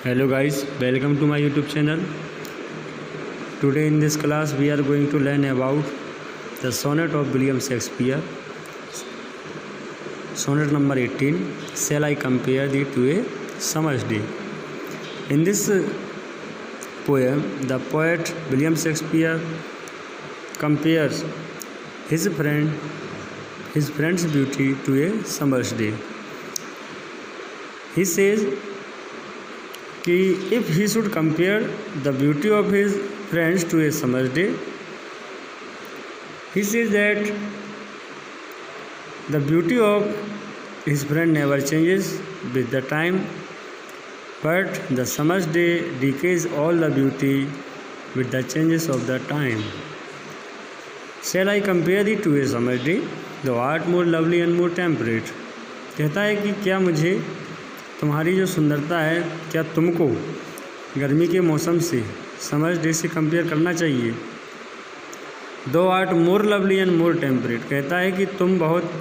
Hello guys, welcome to my YouTube channel. Today in this class we are going to learn about the sonnet of William Shakespeare. Sonnet number 18. Shall I compare thee to a summer's day? In this poem, the poet William Shakespeare compares his friend's beauty to a summer's day. He says कि if he should compare the beauty of his friends to a summer's day, he says that the beauty of his friend never changes with the time, but the summer's day decays all the beauty with the changes of the time. Shall I compare thee to a summer's day? Thou art more lovely and more temperate. कहता है कि क्या मुझे तुम्हारी जो सुंदरता है, क्या तुमको गर्मी के मौसम से समर्स डे से कंपेयर करना चाहिए? दो art more lovely and more temperate, कहता है कि तुम बहुत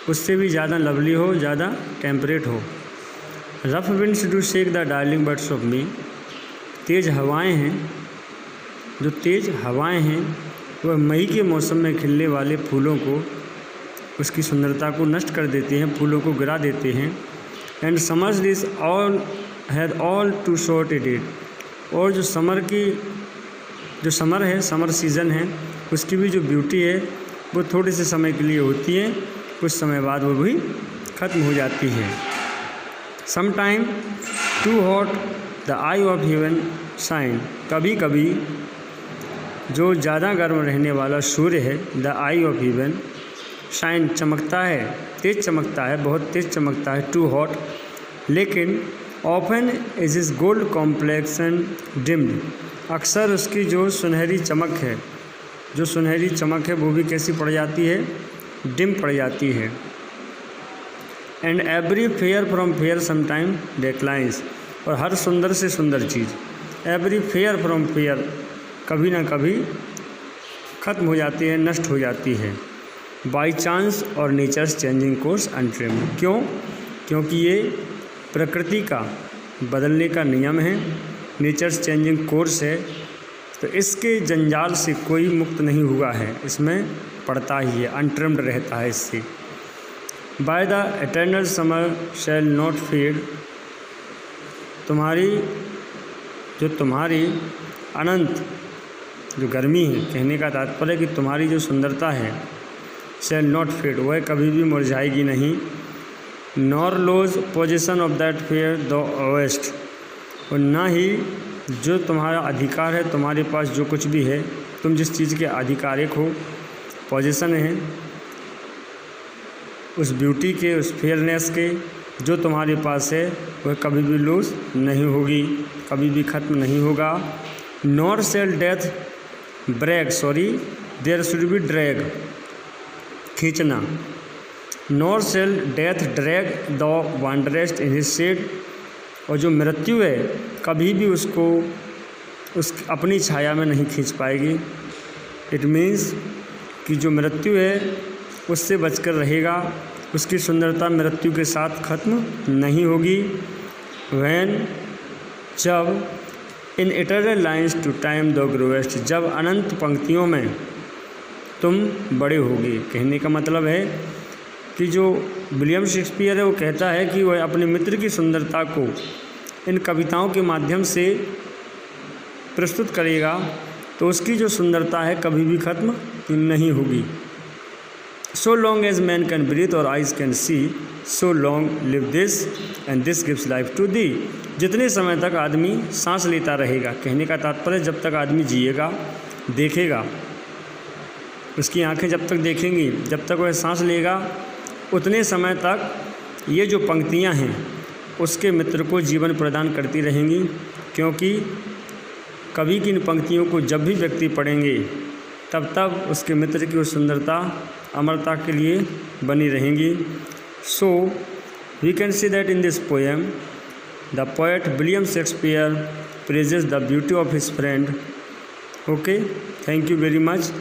उससे भी ज़्यादा लवली हो, ज़्यादा टेम्परेट हो. Rough winds do shake the darling birds of me. तेज़ हवाएं हैं, जो तेज़ हवाएं हैं वह मई के मौसम में खिलने वाले फूलों को, उसकी सुंदरता को नष्ट कर देते हैं, फूलों को गिरा देते हैं. And summer's this all had all too short a date. और जो समर है, समर सीज़न है, उसकी भी जो ब्यूटी है वो थोड़े से समय के लिए होती है, कुछ समय बाद वो भी ख़त्म हो जाती है. Some time too hot the eye of heaven shine. कभी कभी जो ज़्यादा गर्म रहने वाला सूर्य है, the eye of heaven shine, चमकता है, तेज़ चमकता है, बहुत तेज़ चमकता है, टू हॉट. लेकिन often is is gold complexion dimmed. अक्सर उसकी जो सुनहरी चमक है, वो भी कैसी पड़ जाती है? डिम पड़ जाती है. And every fair from fair sometime declines. और हर सुंदर से सुंदर चीज़, एवरी फेयर फ्रॉम फेयर, कभी ना कभी ख़त्म हो जाती है, नष्ट हो जाती है. बाई चांस और नेचर्स चेंजिंग कोर्स अनट्रिम्ड. क्यों? क्योंकि ये प्रकृति का बदलने का नियम है, नेचर्स चेंजिंग कोर्स है, तो इसके जंजाल से कोई मुक्त नहीं हुआ है, इसमें पड़ता ही है, अनट्रिम्ड रहता है इससे. By the eternal summer shall not fade. तुम्हारी अनंत जो गर्मी है, कहने का तात्पर्य कि तुम्हारी जो सुंदरता है, शैल नॉट फेड, वह कभी भी मुरझाएगी नहीं. Nor lose possession of that fair thou owest. और ना ही जो तुम्हारा अधिकार है, तुम्हारे पास जो कुछ भी है, तुम जिस चीज़ के अधिकारिक हो, पोजिशन है उस ब्यूटी के, उस फेयरनेस के, जो तुम्हारे पास है वह कभी भी लूज नहीं होगी, कभी भी ख़त्म नहीं होगा. Nor shall death brag, there should be drag, खींचना. Nor shall death drag thou wanderest in his shade. और जो मृत्यु है कभी भी उसको अपनी छाया में नहीं खींच पाएगी. इट मीन्स कि जो मृत्यु है उससे बचकर रहेगा, उसकी सुंदरता मृत्यु के साथ ख़त्म नहीं होगी. जब in eternal lines to time thou growest, जब अनंत पंक्तियों में तुम बड़े होगे. कहने का मतलब है कि जो विलियम शेक्सपियर है वो कहता है कि वह अपने मित्र की सुंदरता को इन कविताओं के माध्यम से प्रस्तुत करेगा, तो उसकी जो सुंदरता है कभी भी ख़त्म नहीं होगी. So long as men can breathe or eyes can see, so long live this and this gives life to thee. जितने समय तक आदमी सांस लेता रहेगा, कहने का तात्पर्य जब तक आदमी जिएगा, देखेगा, उसकी आंखें जब तक देखेंगी, जब तक वह सांस लेगा, उतने समय तक ये जो पंक्तियां हैं उसके मित्र को जीवन प्रदान करती रहेंगी. क्योंकि कवि की इन पंक्तियों को जब भी व्यक्ति पढ़ेंगे, तब उसके मित्र की उस सुंदरता अमरता के लिए बनी रहेंगी. So we can see that in this poem the poet William Shakespeare praises the beauty of his friend. Okay, thank you very much.